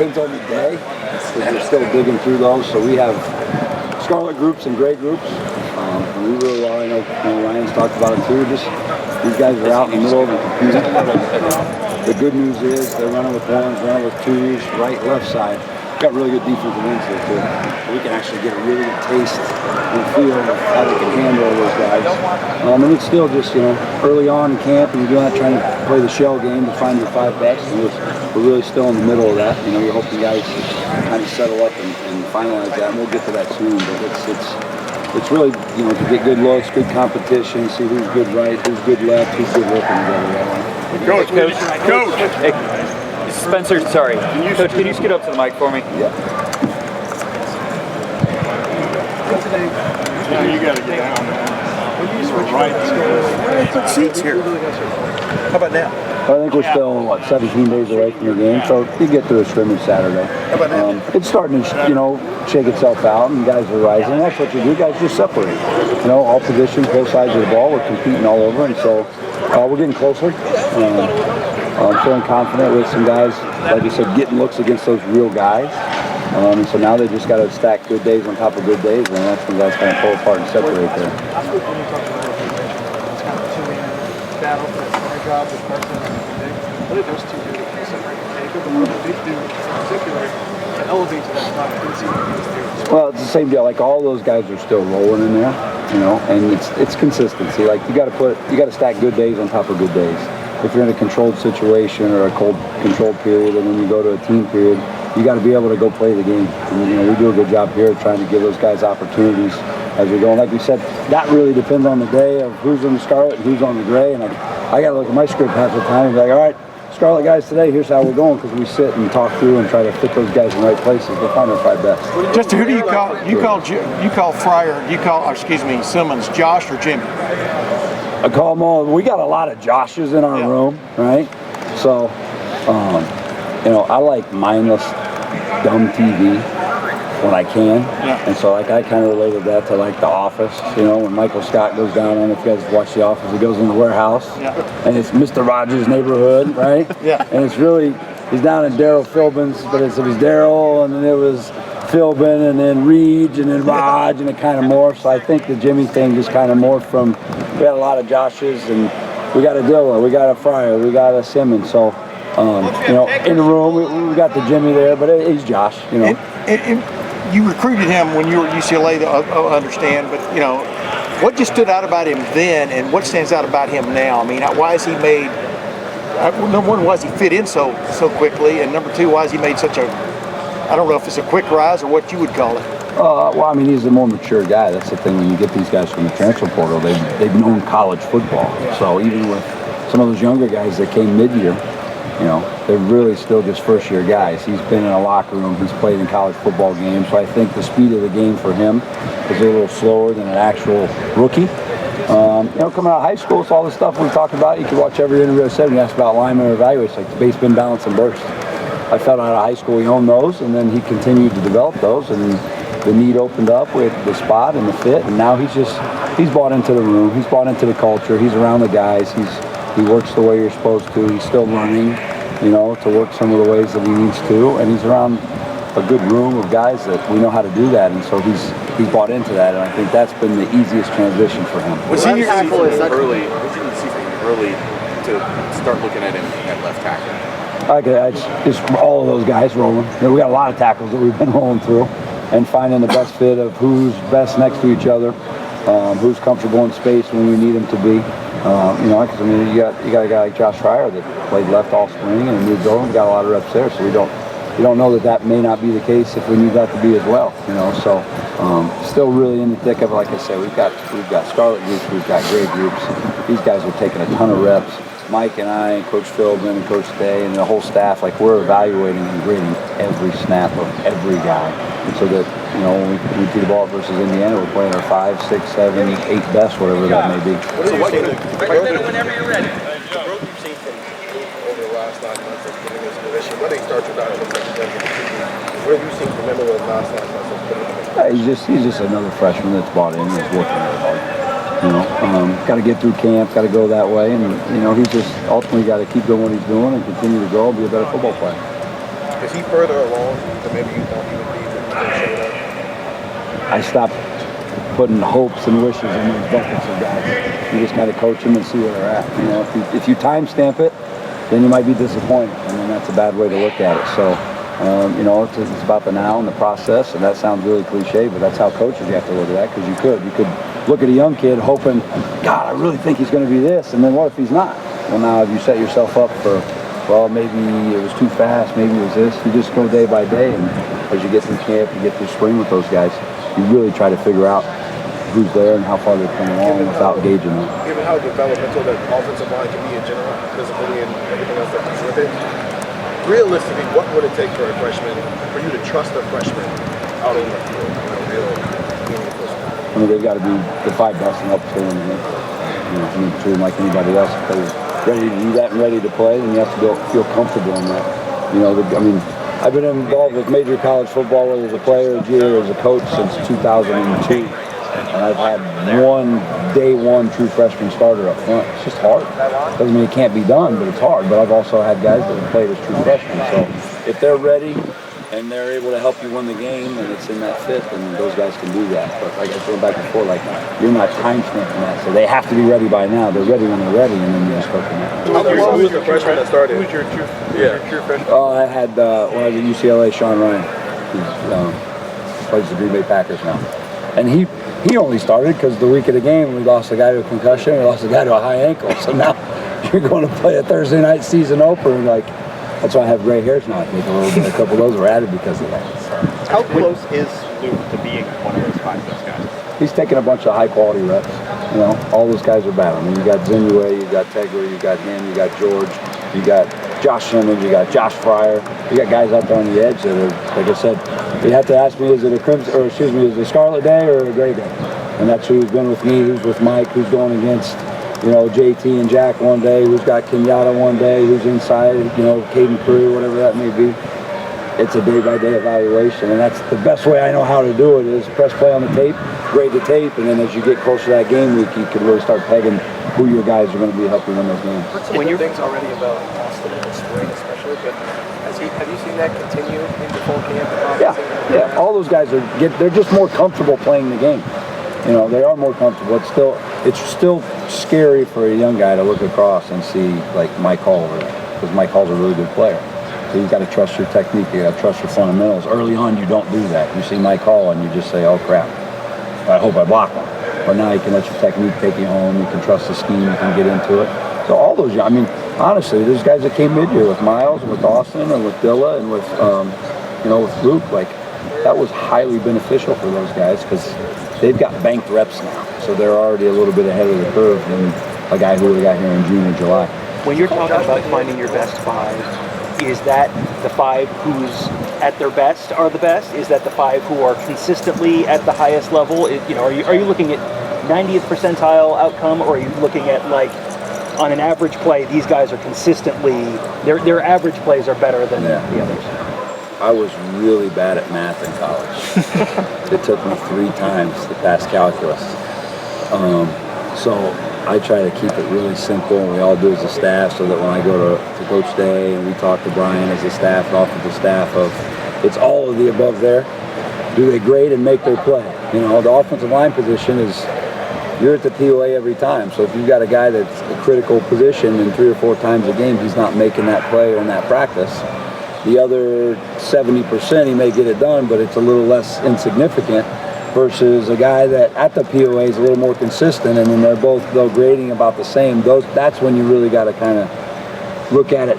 depends on the day, because we're still digging through those. So we have scarlet groups and gray groups. And we really are, I know Ryan's talked about it too. Just these guys are out in the middle of the computer. The good news is they're running with ones, running with twos, right, left side. We've got really good defensive ends here too. So we can actually get a really good taste and feel of how they can handle those guys. And it's still just, early on in camp, and you're doing that, trying to play the shell game to find your 5 best. And we're really still in the middle of that. You're hoping guys kind of settle up and finalize that. And we'll get to that soon. But it's really, to get good looks, good competition, see who's good right, who's good left, who's good working together. Coach. Hey, Spencer, sorry. Coach, can you scoot up to the mic for me? Yeah. You got to get down, man. Right. Put seats here. How about now? I think we're still, 17 days away from the game, so you get to a scrimmage Saturday. How about now? It's starting to, shake itself out, and guys are rising. That's what you do. Guys just separate. All positions, both sides of the ball. We're competing all over, and so we're getting closer. I'm feeling confident with some guys, like you said, getting looks against those real guys. And so now they just got to stack good days on top of good days, and that's when guys kind of pull apart and separate there. Battle for the job with Carson and I think those two do separate the take, but what they do in particular to elevate to that top. Well, it's the same deal. Like all those guys are still rolling in there, and it's consistency. Like you got to stack good days on top of good days. If you're in a controlled situation or a cold controlled period, and then you go to a team period, you got to be able to go play the game. And we do a good job here trying to give those guys opportunities as we go. And like we said, that really depends on the day of who's in the scarlet and who's on the gray. And I got to look at my script half the time and be like, all right, scarlet guys today, here's how we're going, because we sit and talk through and try to fit those guys in the right places to find their 5 best. Justin, who do you call? You call Frye, Simmons, Josh or Jimmy? I call them all. We got a lot of Joshes in our room, right? So, I like mindless, dumb TV when I can. Yeah. And so, I kind of related that to, The Office. When Michael Scott goes down, I don't know if you guys watch The Office, he goes in the warehouse. Yeah. And it's Mr. Rogers' neighborhood, right? Yeah. And it's really, he's down in Daryl Philbin's, but it was Daryl, and then it was Philbin, and then Reed, and then Raj, and it kind of morphed. So I think the Jimmy thing just kind of morphed from, we had a lot of Joshes, and we got a Dilla, we got a Frye, we got a Simmons. So, in the room, we got the Jimmy there, but he's Josh, And you recruited him when you were at UCLA, I understand, but, what just stood out about him then, and what stands out about him now? I mean, why is he made, number one, why does he fit in so quickly, and number two, why has he made such a, I don't know if it's a quick rise or what you would call it. He's a more mature guy. That's the thing when you get these guys from the transfer portal. They've known college football. Yeah. So even with some of those younger guys that came mid-year, they're really still just first-year guys. He's been in a locker room. He's played in college football games. So I think the speed of the game for him is a little slower than an actual rookie. Coming out of high school, it's all the stuff we talked about. You can watch every interview I said when you asked about lineman evaluation, like the base, spin, balance, and burst. I felt out of high school he owned those, and then he continued to develop those, and the need opened up with the spot and the fit, and now he's bought into the room, he's bought into the culture, he's around the guys, he works the way you're supposed to, he's still learning, to work some of the ways that he needs to, and he's around a good room of guys that we know how to do that, and so he's bought into that, and I think that's been the easiest transition for him. Was he early to start looking at him at left tackle? It's all of those guys rolling. We got a lot of tackles that we've been rolling through and finding the best fit of who's best next to each other, who's comfortable in space when we need him to be. You got a guy like Josh Frye that played left all spring and moved over and got a lot of reps there. So we don't know that may not be the case if we need that to be as well. So still really in the thick of it. Like I said, we've got scarlet groups, we've got gray groups. These guys are taking a ton of reps. Mike and I, and Coach Philbin and Coach Day and the whole staff, we're evaluating and grading every snap of every guy. And so that, when we see the ball versus Indiana, we're playing our 5, 6, 7, 8 best, whatever that may be. Whenever you're ready. The growth you've seen from over the last 9 months of getting this position, what do you start about it? What have you seen from him over the last 9 months? He's just another freshman that's bought in and is working really hard. Got to get through camp, got to go that way, and he's just ultimately got to keep doing what he's doing and continue to grow and be a better football player. Is he further along than maybe you thought he would be when he first showed up? I stopped putting hopes and wishes in these buckets of guys. You just got to coach them and see where they're at. You know, if you timestamp it, then you might be disappointed, and then that's a bad way to look at it. So, you know, it's about the now and the process, and that sounds really cliche, but that's how coaches you have to look at that, because you could look at a young kid hoping, God, I really think he's going to be this, and then what if he's not? Well, now you set yourself up for, well, maybe it was too fast, maybe it was this. You just go day by day, and as you get through camp, you get through spring with those guys, you really try to figure out who's there and how far they're coming along without gauging them. Given how developmental that offensive line can be in general, physically and everything else that comes with it, realistically, what would it take for a freshman, for you to trust a freshman out on the field? I mean, they've got to be the 5 best and help fill in the game. You know, I mean, treat them like anybody else. If they're ready to do that and ready to play, then you have to feel comfortable in that. You know, I mean, I've been involved with major college football, whether as a player, as a coach, since 2002. And I've had day one true freshman starter up front. It's just hard. Doesn't mean it can't be done, but it's hard. But I've also had guys that have played as true freshmen. So if they're ready and they're able to help you win the game and it's in that fit, then those guys can do that. But like I was going back and forth, like, you're not time stamping that. So they have to be ready by now. They're ready when they're ready, and then you just start from that. Who was the freshman that started? Who's your true freshman? Oh, I had, when I was at UCLA, Sean Ryan. He plays the Green Bay Packers now. And he only started because the week of the game, we lost a guy to a concussion, we lost a guy to a high ankle. So now you're going to play a Thursday night season opener, and like, that's why I have gray hairs now. I think a couple of those were added because of that. So. How close is Luke to being one of those 5 best guys? He's taking a bunch of high-quality reps. You know, all those guys are bad. I mean, you got Zinue, you got Tegra, you got him, you got George, you got Josh Simmons, you got Josh Frye. You got guys out there on the edge that are, like I said, you have to ask me, is it is it a Scarlet Day or a Gray Day? And that's who's been with me, who's with Mike, who's going against, you know, JT and Jack one day, who's got Kenyatta one day, who's inside, you know, Caden Crew, whatever that may be. It's a day-by-day evaluation, and that's the best way I know how to do it is press play on the tape, grade the tape, and then as you get closer to that game week, you can really start pegging who your guys are going to be helping win those games. When you're things already about Austin in the spring, especially, but have you seen that continue into full camp? Yeah. All those guys they're just more comfortable playing the game. You know, they are more comfortable. It's still scary for a young guy to look across and see like Mike Hall over there, because Mike Hall's a really good player. So you got to trust your technique. You got to trust your fundamentals. Early on, you don't do that. You see Mike Hall and you just say, "Oh crap, I hope I block him." But now you can let your technique take you home. You can trust the scheme. You can get into it. So all those, I mean, honestly, there's guys that came mid-year with Miles, and with Austin, and with Dilla, and with with Luke. Like, that was highly beneficial for those guys because they've got banked reps now. So they're already a little bit ahead of the curve than a guy who we got here in June or July. When you're talking about finding your best 5, is that the 5 who's at their best are the best? Is that the 5 who are consistently at the highest level? Are you looking at 90th percentile outcome, or are you looking at, like, on an average play, these guys are consistently, their average plays are better than the others? I was really bad at math in college. It took me 3 times to pass calculus. So I try to keep it really simple, and we all do as a staff, so that when I go to Coach Day and we talk to Brian as a staff and offensive staff of, it's all of the above there. Do they grade and make their play? You know, the offensive line position is, you're at the POA every time. So if you've got a guy that's a critical position and 3 or 4 times a game he's not making that play or in that practice, the other 70% he may get it done, but it's a little less insignificant versus a guy that at the POA is a little more consistent, and then they're both grading about the same. That's when you really got to kind of look at it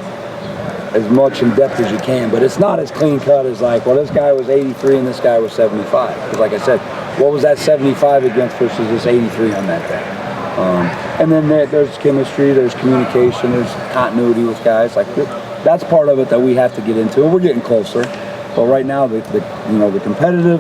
as much in depth as you can. But it's not as clean cut as like, well, this guy was 83 and this guy was 75. Because like I said, what was that 75 against versus this 83 on that day? And then there's chemistry, there's communication, there's continuity with guys. Like, that's part of it that we have to get into, and we're getting closer. But right now, the competitive,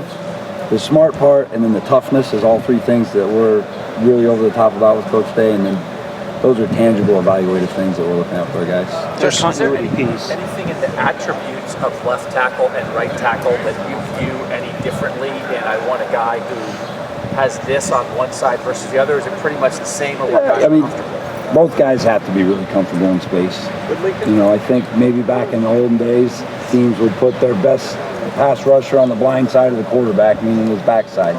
the smart part, and then the toughness is all 3 things that we're really over the top about with Coach Day, and then those are tangible, evaluative things that we're looking at for our guys. There's continuity piece. Anything in the attributes of left tackle and right tackle that you view any differently? And I want a guy who has this on one side versus the other. Is it pretty much the same, or what guys are comfortable? Both guys have to be really comfortable in space. You know, I think maybe back in the olden days, schemes would put their best pass rusher on the blind side of the quarterback, meaning his backside.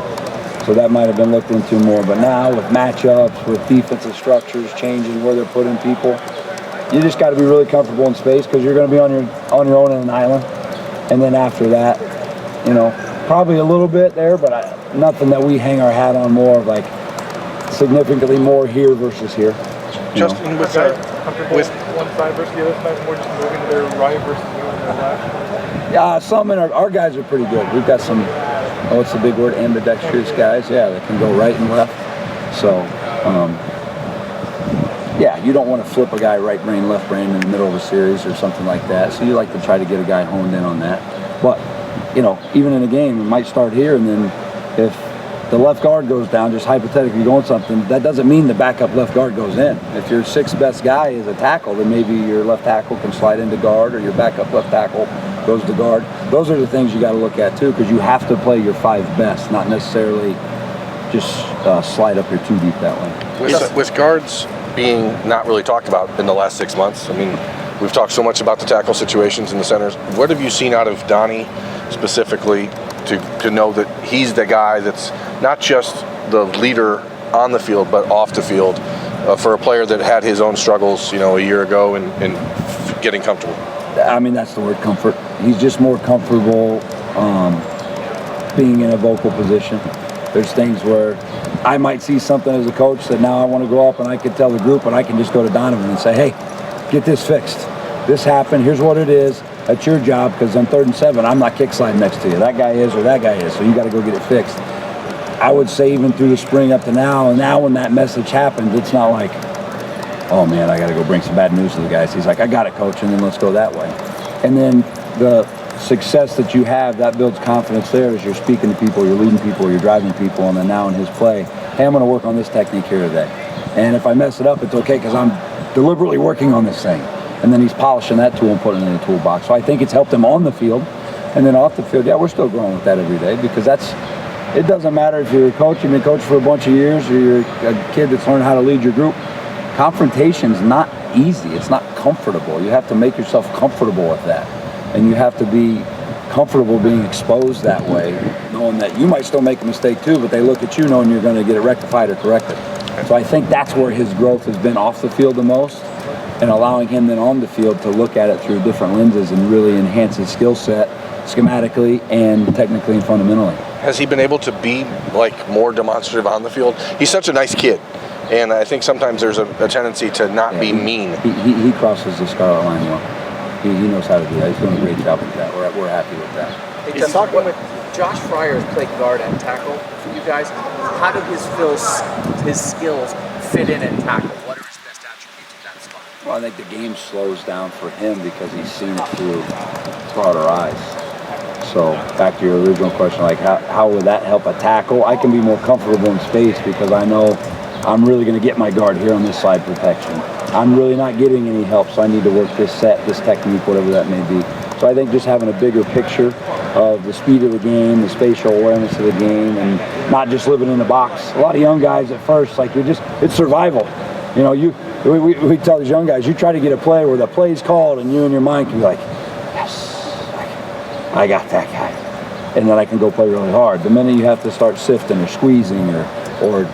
So that might have been looked into more. But now with matchups, with defensive structures changing where they're putting people, you just got to be really comfortable in space because you're going to be on your own in an island. And then after that, probably a little bit there, but nothing that we hang our hat on more of, like significantly more here versus here. Justin, with one side versus the other side, more just moving to their right versus moving to their left? Yeah, some in our guys are pretty good. We've got some, what's the big word, ambidextrous guys, yeah, that can go right and left. So, yeah, you don't want to flip a guy right brain, left brain in the middle of a series or something like that. So you like to try to get a guy honed in on that. But, even in a game, it might start here, and then if the left guard goes down, just hypothetically going something, that doesn't mean the backup left guard goes in. If your sixth best guy is a tackle, then maybe your left tackle can slide into guard, or your backup left tackle goes to guard. Those are the things you got to look at too, because you have to play your five best, not necessarily just slide up your two deep that way. With guards being not really talked about in the last 6 months, I mean, we've talked so much about the tackle situations in the centers. What have you seen out of Donnie specifically to know that he's the guy that's not just the leader on the field but off the field for a player that had his own struggles, a year ago and getting comfortable? I mean, that's the word, comfort. He's just more comfortable being in a vocal position. There's things where I might see something as a coach that now I want to go up and I could tell the group, and I can just go to Donovan and say, hey, get this fixed. This happened. Here's what it is. That's your job, because on 3rd and 7, I'm not kick sliding next to you. That guy is, or that guy is. So you got to go get it fixed. I would say even through the spring up to now, and now when that message happened, it's not like, oh man, I got to go bring some bad news to the guys. He's like, I got it, coach, and then let's go that way. And then the success that you have, that builds confidence there as you're speaking to people, you're leading people, you're driving people, and then now in his play, hey, I'm going to work on this technique here today. And if I mess it up, it's okay, because I'm deliberately working on this thing. And then he's polishing that tool and putting it in the toolbox. So I think it's helped him on the field. And then off the field, yeah, we're still growing with that every day, because it doesn't matter if you're a coach, you've been coached for a bunch of years, or you're a kid that's learned how to lead your group. Confrontation's not easy. It's not comfortable. You have to make yourself comfortable with that. And you have to be comfortable being exposed that way, knowing that you might still make a mistake too, but they look at you knowing you're going to get it rectified or corrected. So I think that's where his growth has been off the field the most, and allowing him then on the field to look at it through different lenses and really enhance his skill set schematically and technically and fundamentally. Has he been able to be more demonstrative on the field? He's such a nice kid, and I think sometimes there's a tendency to not be mean. He crosses the scarlet line well. He knows how to do that. He's doing a great job with that. We're happy with that. Hey, talking with Josh Frye has played guard and tackle for you guys. How do his skills fit in and tackle? What are his best attributes in that spot? Well, I think the game slows down for him because he's seen it through our eyes. So back to your original question, how would that help a tackle? I can be more comfortable in space because I know I'm really going to get my guard here on this side protection. I'm really not getting any help, so I need to work this set, this technique, whatever that may be. So I think just having a bigger picture of the speed of the game, the spatial awareness of the game, and not just living in a box. A lot of young guys at first, it's survival. We tell these young guys, you try to get a play where the play's called and you in your mind can be like, yes, I got that guy. And then I can go play really hard. The minute you have to start sifting or squeezing or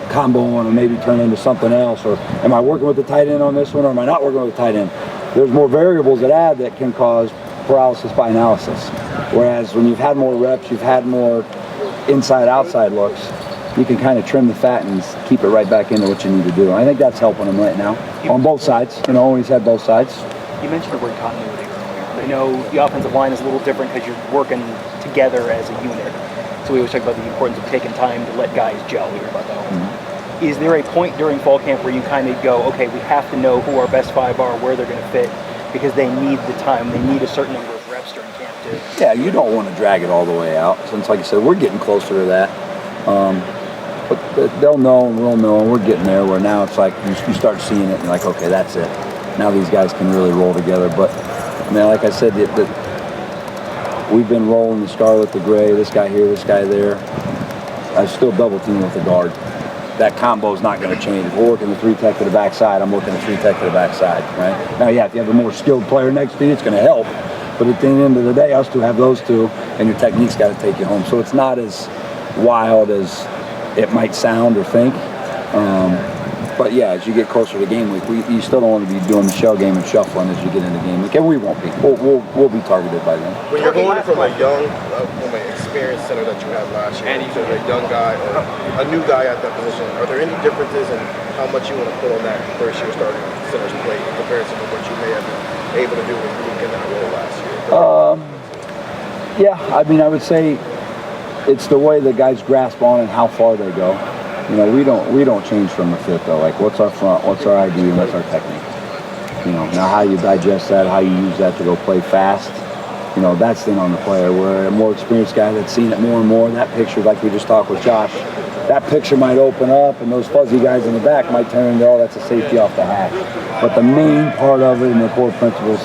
comboing or maybe turn into something else, or am I working with the tight end on this one, or am I not working with the tight end? There's more variables that add that can cause paralysis by analysis. Whereas when you've had more reps, you've had more inside-outside looks, you can kind of trim the fat and keep it right back into what you need to do. And I think that's helping him right now on both sides. When he's had both sides. You mentioned the word continuity earlier. I know the offensive line is a little different because you're working together as a unit. So we always talk about the importance of taking time to let guys gel. We hear about that all the time. Is there a point during fall camp where you kind of go, okay, we have to know who our best five are, where they're going to fit, because they need the time, they need a certain number of reps during camp too? Yeah, you don't want to drag it all the way out. Since, like I said, we're getting closer to that. But they'll know and we'll know, and we're getting there where now it's like you start seeing it and you're like, okay, that's it. Now these guys can really roll together. But, like I said, we've been rolling the scarlet, the gray, this guy here, this guy there. I still double team with the guard. That combo is not going to change. If we're working the 3-tech to the backside, I'm working the 3-tech to the backside, right? Now, yeah, if you have a more skilled player next to you, it's going to help. But at the end of the day, us two have those two, and your technique's got to take you home. So it's not as wild as it might sound or think. But yeah, as you get closer to game week, you still don't want to be doing the shell game and shuffling as you get into game week, and we won't be. We'll be targeted by then. When you're going from from an experienced center that you had last year to a young guy or a new guy at that position, are there any differences in how much you want to put on that first year starting center's plate in comparison to what you may have been able to do with Luke in that role last year? Yeah, I mean, I would say it's the way the guys grasp on and how far they go. You know, we don't change from the fit though. Like, what's our front, what's our ID, and what's our technique. You know, now how you digest that, how you use that to go play fast. You know, that's then on the player. Where a more experienced guy that's seen it more and more, that picture, like we just talked with Josh, that picture might open up, and those fuzzy guys in the back might turn into, oh, that's a safety off the hash. But the main part of it and the core principles,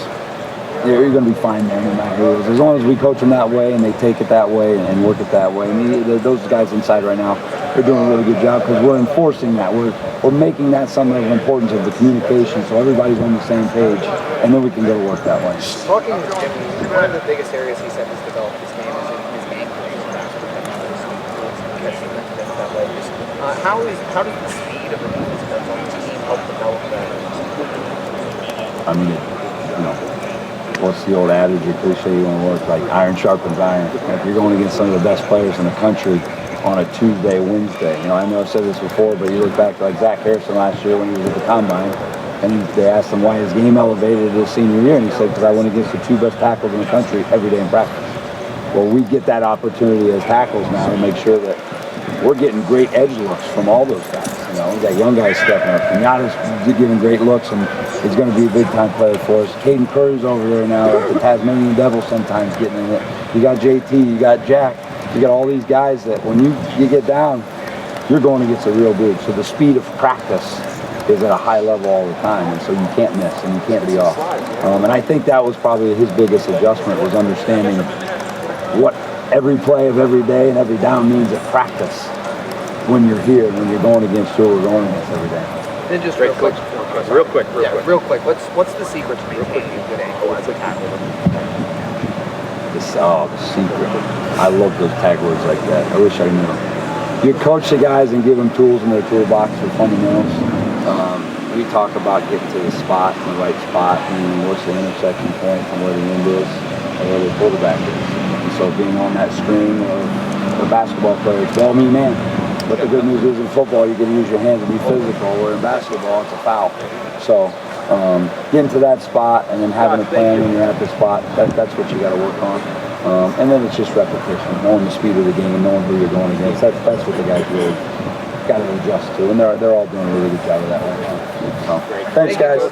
you're going to be fine there no matter who it is. As long as we coach them that way and they take it that way and work it that way. I mean, those guys inside right now, they're doing a really good job because we're enforcing that. We're making that some of the importance of the communication so everybody's on the same page, and then we can go to work that way. Talking with Jimmy, one of the biggest areas he said has developed his game is in his ankle. How does the speed of the defense that's on the team help develop that? I mean, you know, what's the old adage or cliche you want to work, like iron sharpens iron. Like, you're going against some of the best players in the country on a Tuesday, Wednesday. You know, I know I've said this before, but you look back to like Zach Harrison last year when he was at the Combine, and they asked him why his game elevated his senior year, and he said, because I went against the two best tackles in the country every day in practice. Well, we get that opportunity as tackles now to make sure that we're getting great edge looks from all those guys. You know, we got young guys stepping up. Kenyatta's giving great looks, and he's going to be a big-time player for us. Caden Curry's over there now at the Tasmanian Devil sometimes getting in it. You got JT, you got Jack, you got all these guys that when you get down, you're going against a real dude. So the speed of practice is at a high level all the time, and so you can't miss and you can't be off. And I think that was probably his biggest adjustment, was understanding what every play of every day and every down means at practice when you're here, when you're going against who we're going against every day. Then just real quick. What's the secret to maintaining a good ankle as a tackle? The secret. I love those tag words like that. I wish I knew. You coach the guys and give them tools in their toolbox for fundamentals. We talk about getting to the spot, the right spot, and what's the intersection point from where the end is and where the quarterback is. And so being on that screen of a basketball player, it's ball me man. But the good news is in football, you can use your hands and be physical, where in basketball, it's a foul. So getting to that spot and then having a plan when you're at the spot, that's what you got to work on. And then it's just repetition, knowing the speed of the game, knowing who you're going against. That's what the guys really got to adjust to, and they're all doing a really good job of that right now. So, thanks, guys.